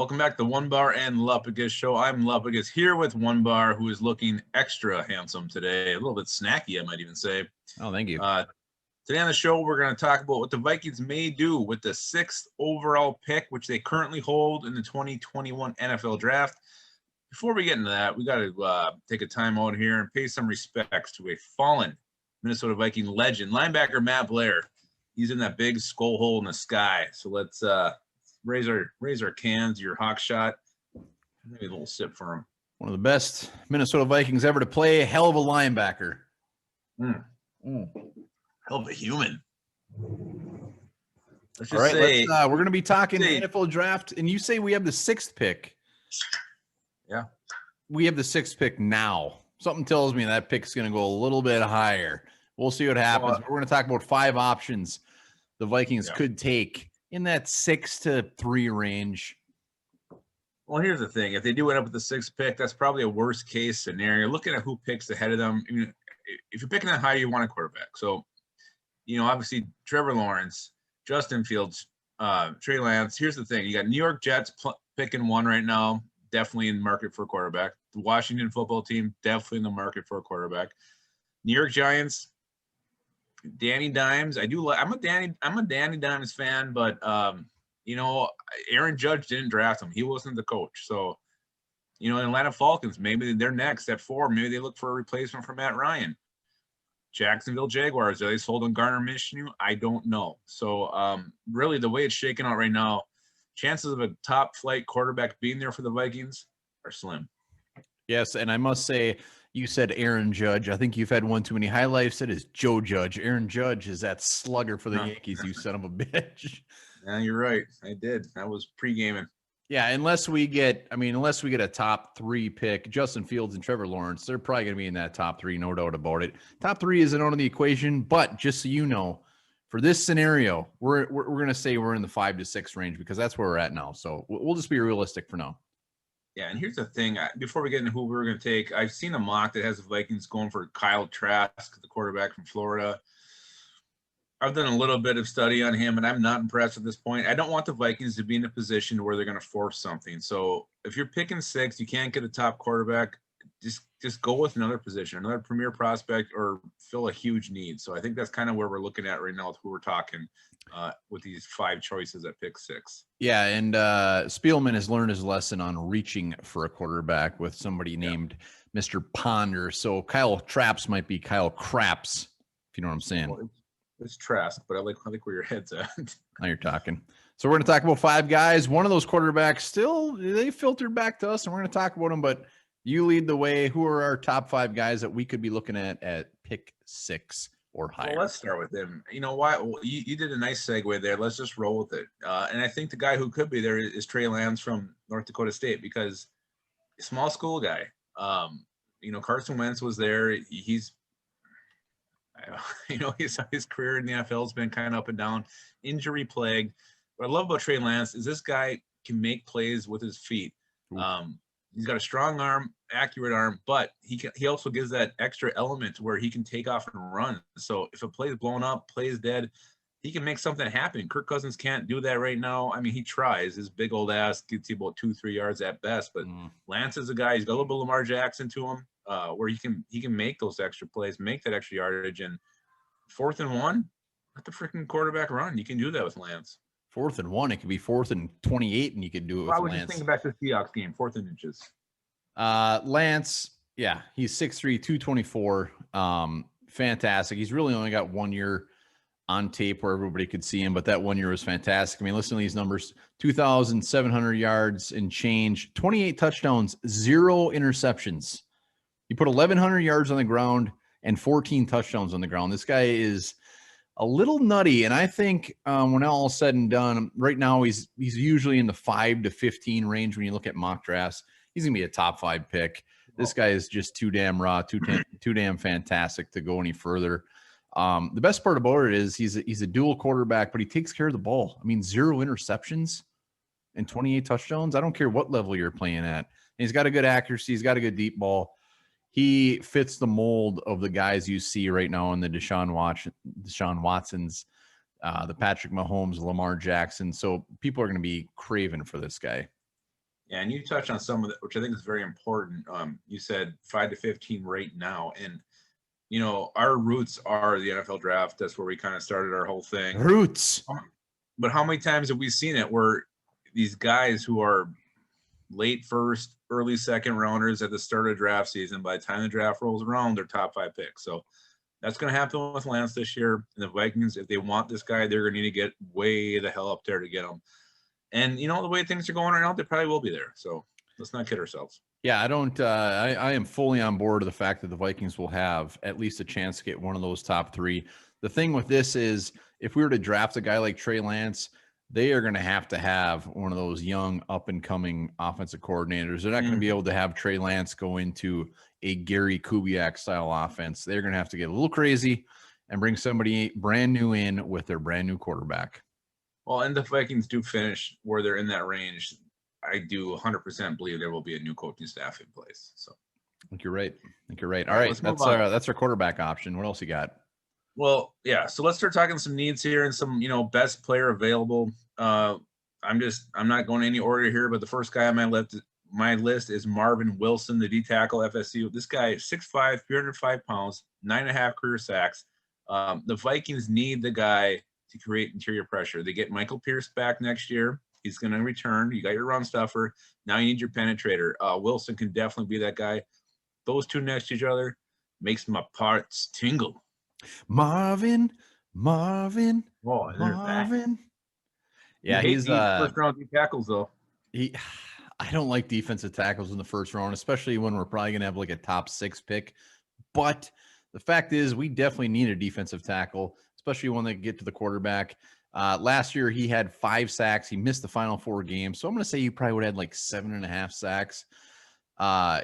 Welcome back to One Bar and Lupagus Show. I'm Lupagus here with One Bar, who is looking extra handsome today. A little bit snacky, I might even say. Oh, thank you. Today on the show, we're going to talk about what the Vikings may do with the 6th overall pick, which they currently hold in the 2021 NFL Draft. Before we get into that, we got to take a time out here and pay some respects to a fallen Minnesota Viking legend, linebacker Matt Blair. He's in that big skull hole in the sky. So let's raise our cans, your hawk shot. Maybe a little sip for him. One of the best Minnesota Vikings ever to play. Hell of a linebacker. Hell of a human. Let's just say we're going to be talking NFL draft, and you say we have the 6th pick. Yeah. We have the 6th pick now. Something tells me that pick's going to go a little bit higher. We'll see what happens. We're going to talk about 5 options the Vikings could take in that 6 to 3 range. Well, here's the thing. If they do end up with the 6th pick, that's probably a worst case scenario. Looking at who picks ahead of them, I mean, if you're picking that high, you want a quarterback. So, obviously Trevor Lawrence, Justin Fields, Trey Lance. Here's the thing. You got New York Jets picking 1 right now, definitely in the market for a quarterback. The Washington football team, definitely in the market for a quarterback. New York Giants, Danny Dimes. I'm a Danny Dimes fan, but Aaron Judge didn't draft him. He wasn't the coach. So, Atlanta Falcons, maybe they're next at 4. Maybe they look for a replacement for Matt Ryan. Jacksonville Jaguars, are they sold on Gardner Minshew? I don't know. So, really, the way it's shaking out right now, chances of a top flight quarterback being there for the Vikings are slim. Yes, and I must say, you said Aaron Judge. I think you've had one too many highlights. It is Joe Judge. Aaron Judge is that slugger for the Yankees, you son of a bitch. Yeah, you're right. I did. I was pre-gaming. Yeah, unless we get a top 3 pick, Justin Fields and Trevor Lawrence, they're probably going to be in that top 3, no doubt about it. Top 3 isn't out of the equation, but just so you know, for this scenario, we're going to say we're in the 5 to 6 range because that's where we're at now. So we'll just be realistic for now. Yeah, and here's the thing. Before we get into who we're going to take, I've seen a mock that has the Vikings going for Kyle Trask, the quarterback from Florida. I've done a little bit of study on him, and I'm not impressed at this point. I don't want the Vikings to be in a position where they're going to force something. So if you're picking 6, you can't get a top quarterback, just go with another position, another premier prospect, or fill a huge need. So I think that's kind of where we're looking at right now with who we're talking with these 5 choices at pick 6. Yeah, and Spielman has learned his lesson on reaching for a quarterback with somebody named Mr. Ponder. So Kyle Traps might be Kyle Craps, if you know what I'm saying. Well, it's Trask, but I like where your head's at. Now you're talking. So we're going to talk about 5 guys. One of those quarterbacks they filtered back to us, and we're going to talk about them, but you lead the way. Who are our top 5 guys that we could be looking at pick 6 or higher? Well, let's start with him. You know what? Well, you did a nice segue there. Let's just roll with it. And I think the guy who could be there is Trey Lance from North Dakota State because small school guy. Carson Wentz was there. His career in the NFL has been kind of up and down, injury plagued. What I love about Trey Lance is this guy can make plays with his feet. He's got a strong arm, accurate arm, but he also gives that extra element where he can take off and run. So if a play is blown up, play is dead, he can make something happen. Kirk Cousins can't do that right now. I mean, he tries. His big old ass gets you about 2-3 yards at best. But Lance is a guy. He's got a little bit of Lamar Jackson to him, where he can make those extra plays, make that extra yardage. And 4th and 1, let the freaking quarterback run. You can do that with Lance. 4th and 1, it could be 4th and 28, and you could do it with Lance. Why would you think back to the Seahawks game, 4th and inches? Lance, yeah, he's 6'3", 224. Fantastic. He's really only got 1 year on tape where everybody could see him, but that 1 year was fantastic. I mean, listen to these numbers: 2,700 yards and change, 28 touchdowns, 0 interceptions. He put 1,100 yards on the ground and 14 touchdowns on the ground. This guy is a little nutty, and I think when all is said and done, right now he's usually in the 5 to 15 range when you look at mock drafts. He's going to be a top 5 pick. This guy is just too damn raw, too damn fantastic to go any further. The best part about it is he's a dual quarterback, but he takes care of the ball. I mean, 0 interceptions and 28 touchdowns. I don't care what level you're playing at. And he's got a good accuracy. He's got a good deep ball. He fits the mold of the guys you see right now in the Deshaun Watsons, the Patrick Mahomes, Lamar Jackson. So people are going to be craving for this guy. Yeah, and you touched on some of it, which I think is very important. You said 5 to 15 right now, and our roots are the NFL draft. That's where we kind of started our whole thing. Roots. But how many times have we seen it where these guys who are late first, early second rounders at the start of draft season, by the time the draft rolls around, they're top 5 picks. So that's going to happen with Lance this year. And the Vikings, if they want this guy, they're going to need to get way the hell up there to get him. And the way things are going right now, they probably will be there. So let's not kid ourselves. Yeah, I don't. I am fully on board with the fact that the Vikings will have at least a chance to get one of those top 3. The thing with this is, if we were to draft a guy like Trey Lance, they are going to have one of those young, up and coming offensive coordinators. They're not going to be able to have Trey Lance go into a Gary Kubiak style offense. They're going to have to get a little crazy and bring somebody brand new in with their brand new quarterback. Well, and the Vikings do finish where they're in that range. I do 100% believe there will be a new coaching staff in place. So I think you're right. All right. That's our quarterback option. What else you got? Well, yeah. So let's start talking some needs here and some, best player available. I'm not going any order here, but the first guy on my list is Marvin Wilson, the D tackle, FSU. This guy is 6'5", 305 pounds, 9.5 career sacks. The Vikings need the guy to create interior pressure. They get Michael Pierce back next year. He's going to return. You got your run stuffer. Now you need your penetrator. Wilson can definitely be that guy. Those two next to each other makes my parts tingle. Marvin. Oh, Marvin. Yeah, he's first round D tackles though. I don't like defensive tackles in the first round, especially when we're probably going to have like a top 6 pick. But the fact is, we definitely need a defensive tackle, especially when they get to the quarterback. Last year, he had 5 sacks. He missed the final 4 games. So I'm going to say he probably would have had like 7.5 sacks.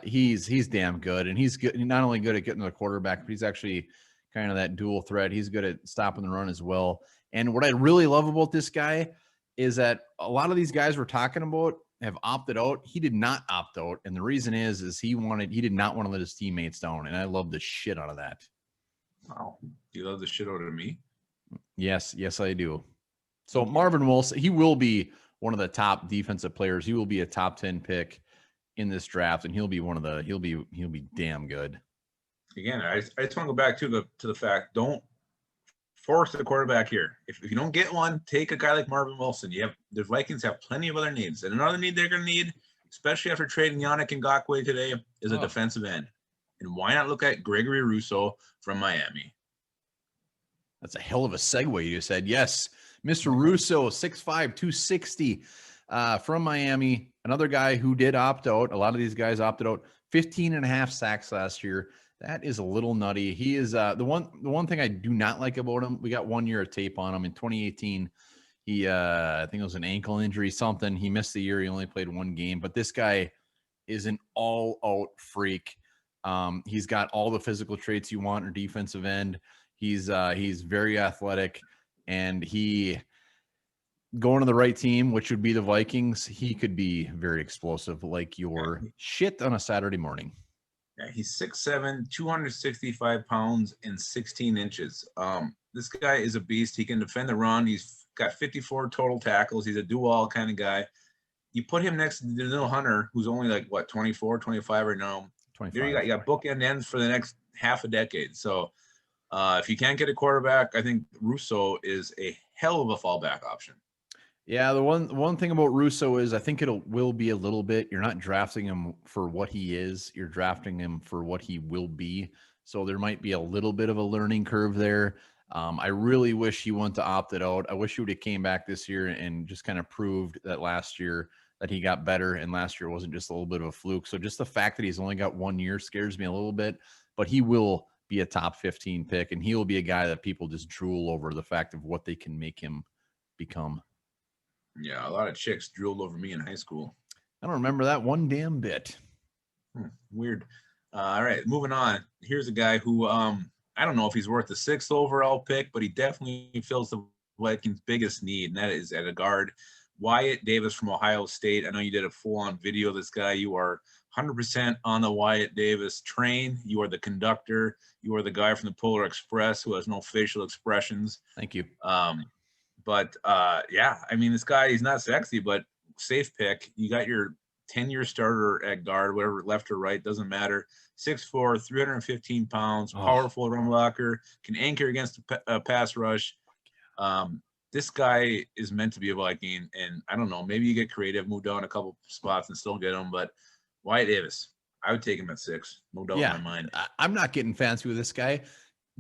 He's damn good. And he's good. He's not only good at getting to the quarterback, but he's actually kind of that dual threat. He's good at stopping the run as well. And what I really love about this guy is that a lot of these guys we're talking about have opted out. He did not opt out. And the reason is he did not want to let his teammates down. And I love the shit out of that. Wow. Do you love the shit out of me? Yes, I do. So Marvin Wilson, he will be one of the top defensive players. He will be a top 10 pick in this draft, and he'll be damn good. Again, I just want to go back to the fact, don't force the quarterback here. If you don't get one, take a guy like Marvin Wilson. The Vikings have plenty of other needs. And another need they're going to need, especially after trading Yannick Ngakoue today, is a defensive end. And why not look at Gregory Russo from Miami? That's a hell of a segue you said. Yes, Mr. Russo, 6'5", 260 from Miami. Another guy who did opt out. A lot of these guys opted out. 15.5 sacks last year. That is a little nutty. He is the one thing I do not like about him. We got 1 year of tape on him in 2018. He I think it was an ankle injury, something. He missed the year. He only played 1 game. But this guy is an all-out freak. He's got all the physical traits you want in a defensive end. He's very athletic, and he going to the right team, which would be the Vikings. He could be very explosive, like your shit on a Saturday morning. Yeah, he's 6'7", 265 pounds, and 16 inches. This guy is a beast. He can defend the run. He's got 54 total tackles. He's a do-all kind of guy. You put him next to Daniil Hunter, who's only like, 24, 25 right now. 25. There you got bookend ends for the next half a decade. So if you can't get a quarterback, I think Russo is a hell of a fallback option. Yeah, the one thing about Russo is I think will be a little bit. You're not drafting him for what he is. You're drafting him for what he will be. So there might be a little bit of a learning curve there. I really wish he went to opt it out. I wish he would have came back this year and just kind of proved that last year that he got better, and last year wasn't just a little bit of a fluke. So just the fact that he's only got 1 year scares me a little bit, but he will be a top 15 pick, and he will be a guy that people just drool over the fact of what they can make him become. Yeah, a lot of chicks drooled over me in high school. I don't remember that one damn bit. Weird. All right, moving on. Here's a guy who I don't know if he's worth the 6th overall pick, but he definitely fills the Vikings' biggest need, and that is at a guard. Wyatt Davis from Ohio State. I know you did a full-on video of this guy. You are 100% on the Wyatt Davis train. You are the conductor. You are the guy from the Polar Express who has no facial expressions. Thank you. But yeah, I mean, this guy, he's not sexy, but safe pick. You got your 10-year starter at guard, whatever, left or right, doesn't matter. 6'4", 315 pounds, powerful run blocker, can anchor against a pass rush. This guy is meant to be a Viking, and I don't know, maybe you get creative, move down a couple spots and still get him, but Wyatt Davis, I would take him at 6, no doubt in my mind. I'm not getting fancy with this guy.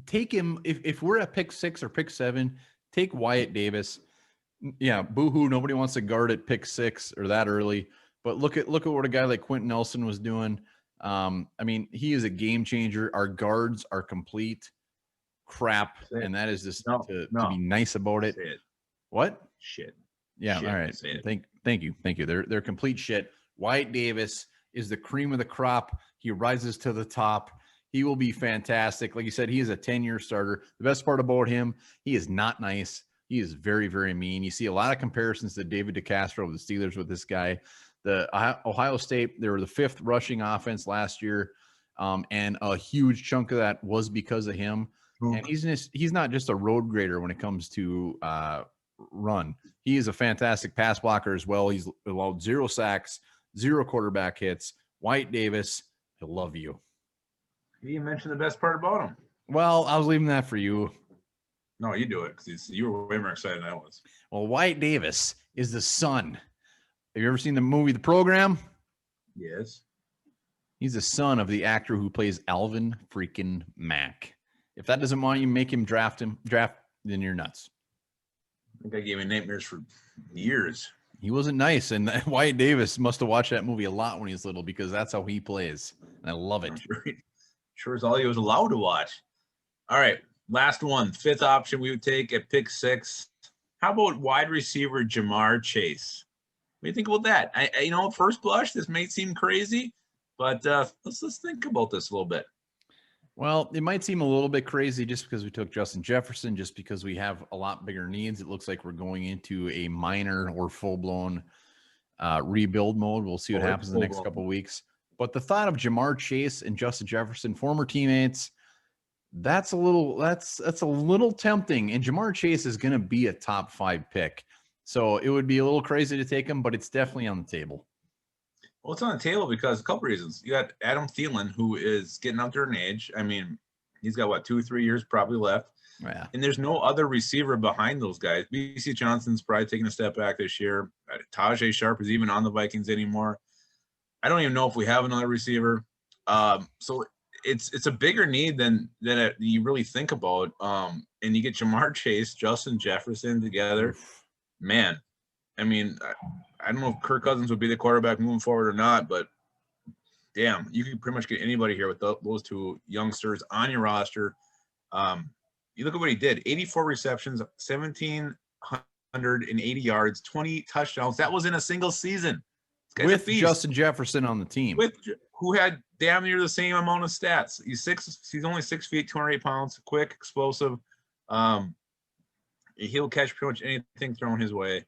Take him if we're at pick 6 or pick 7. Take Wyatt Davis. Yeah, boo-hoo. Nobody wants to guard at pick 6 or that early. But look at what a guy like Quentin Nelson was doing. I mean, he is a game changer. Our guards are complete crap, and that is just to be nice about it. What? Shit. Yeah. Shit. All right. Thank you. They're complete shit. Wyatt Davis is the cream of the crop. He rises to the top. He will be fantastic. Like you said, he is a 10-year starter. The best part about him, he is not nice. He is very, very mean. You see a lot of comparisons to David DeCastro of the Steelers with this guy. The Ohio State, they were the 5th rushing offense last year, and a huge chunk of that was because of him. And he's not just a road grader when it comes to run. He is a fantastic pass blocker as well. He's allowed 0 sacks, 0 quarterback hits. Wyatt Davis, I love you. You mentioned the best part about him. Well, I was leaving that for you. No, you do it because you were way more excited than I was. Well, Wyatt Davis is the son. Have you ever seen the movie The Program? Yes. He's the son of the actor who plays Alvin freaking Mack. If that doesn't want you, make him draft, then you're nuts. I think I gave him nightmares for years. He wasn't nice, and Wyatt Davis must have watched that movie a lot when he was little because that's how he plays, and I love it. Sure is all he was allowed to watch. All right, last one, 5th option we would take at pick 6. How about wide receiver Jamar Chase? What do you think about that? First blush, this may seem crazy, but let's think about this a little bit. Well, it might seem a little bit crazy just because we took Justin Jefferson, just because we have a lot bigger needs. It looks like we're going into a minor or full-blown rebuild mode. We'll see what happens in the next couple of weeks. But the thought of Jamar Chase and Justin Jefferson, former teammates, that's a little tempting. And Jamar Chase is going to be a top 5 pick. So it would be a little crazy to take him, but it's definitely on the table. Well, it's on the table because a couple reasons. You got Adam Thielen, who is getting up there in age. I mean, he's got 2-3 years probably left. Yeah. And there's no other receiver behind those guys. BC Johnson's probably taking a step back this year. Tajay Sharp is even on the Vikings anymore. I don't even know if we have another receiver. So it's a bigger need than you really think about. And you get Jamar Chase, Justin Jefferson together. Man, I mean, I don't know if Kirk Cousins would be the quarterback moving forward or not, but damn, you could pretty much get anybody here with those 2 youngsters on your roster. You look at what he did: 84 receptions, 1,780 yards, 20 touchdowns. That was in a single season. With Justin Jefferson on the team. Who had damn near the same amount of stats. He's only 6 feet, 208 pounds, quick, explosive. He'll catch pretty much anything thrown his way.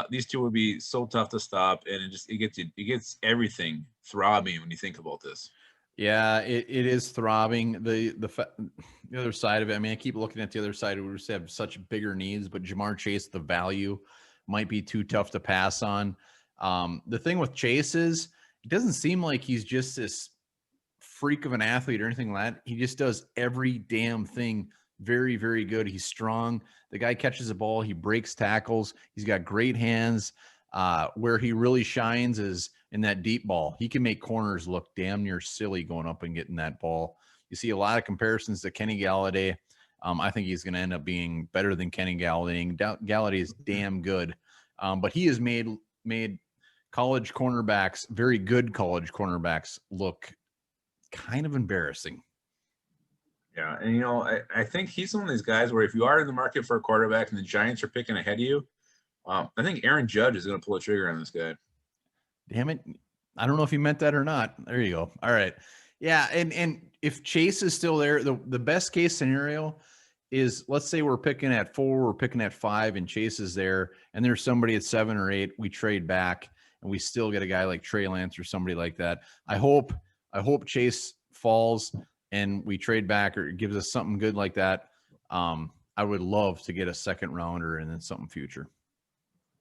These 2 would be so tough to stop, and it gets everything throbbing when you think about this. Yeah, it is throbbing. The other side of it, I mean, I keep looking at the other side. We just have such bigger needs, but Jamar Chase, the value might be too tough to pass on. The thing with Chase is it doesn't seem like he's just this freak of an athlete or anything like that. He just does every damn thing very, very good. He's strong. The guy catches the ball. He breaks tackles. He's got great hands. Where he really shines is in that deep ball. He can make corners look damn near silly going up and getting that ball. You see a lot of comparisons to Kenny Galladay. I think he's going to end up being better than Kenny Galladay. Galladay is damn good. But he has made college cornerbacks, very good college cornerbacks, look kind of embarrassing. Yeah, and I think he's one of these guys where if you are in the market for a quarterback and the Giants are picking ahead of you, I think Aaron Judge is going to pull a trigger on this guy. Damn it. I don't know if he meant that or not. There you go. All right. Yeah, and if Chase is still there, the best case scenario is, let's say we're picking at 4, we're picking at 5, and Chase is there, and there's somebody at 7 or 8, we trade back, and we still get a guy like Trey Lance or somebody like that. I hope Chase falls and we trade back or gives us something good like that. I would love to get a second rounder and then something future.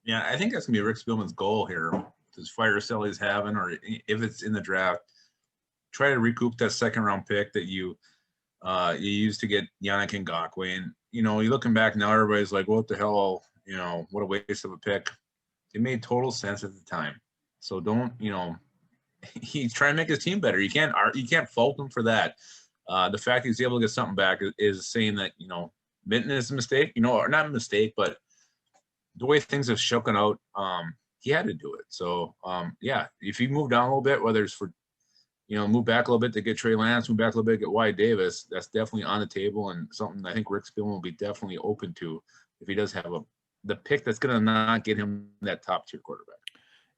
Yeah, I think that's going to be Rick Spielman's goal here this fire sale he's having, or if it's in the draft, try to recoup that second round pick that you used to get Yannick Ngakoue. And, you know, you're looking back now, everybody's like, what the hell, you know, what a waste of a pick. It made total sense at the time. So don't, you know, he's trying to make his team better. You can't fault him for that. The fact he's able to get something back is saying that, you know, Minton is a mistake, you know, or not a mistake, but the way things have shaken out, he had to do it. So, yeah, if he moved down a little bit, whether it's for, you know, move back a little bit to get Trey Lance, move back a little bit to get Wyatt Davis, that's definitely on the table and something I think Rick Spielman will be definitely open to if he does have the pick that's going to not get him that top tier quarterback.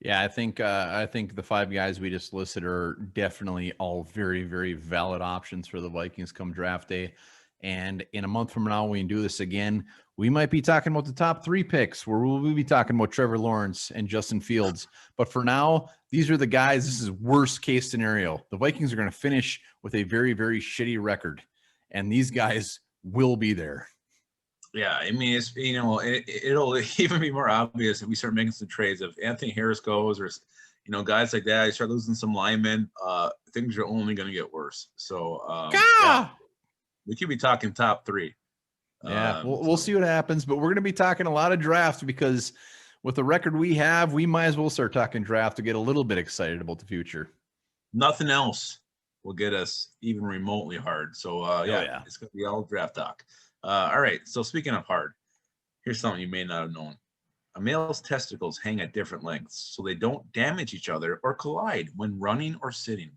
Yeah, I think the 5 guys we just listed are definitely all very, very valid options for the Vikings come draft day. And in a month from now, when we do this again, we might be talking about the top 3 picks where we'll be talking about Trevor Lawrence and Justin Fields. But for now, these are the guys. This is worst case scenario. The Vikings are going to finish with a very, very shitty record. And these guys will be there. Yeah, I mean, it's, you know, it'll even be more obvious if we start making some trades. If Anthony Harris goes, or, you know, guys like that, you start losing some linemen, things are only going to get worse. So, yeah, we could be talking top 3. Yeah, we'll see what happens, but we're going to be talking a lot of drafts because with the record we have, we might as well start talking draft to get a little bit excited about the future. Nothing else will get us even remotely hard. So, yeah, it's going to be all draft talk. All right. So speaking of hard, here's something you may not have known. A male's testicles hang at different lengths, so they don't damage each other or collide when running or sitting.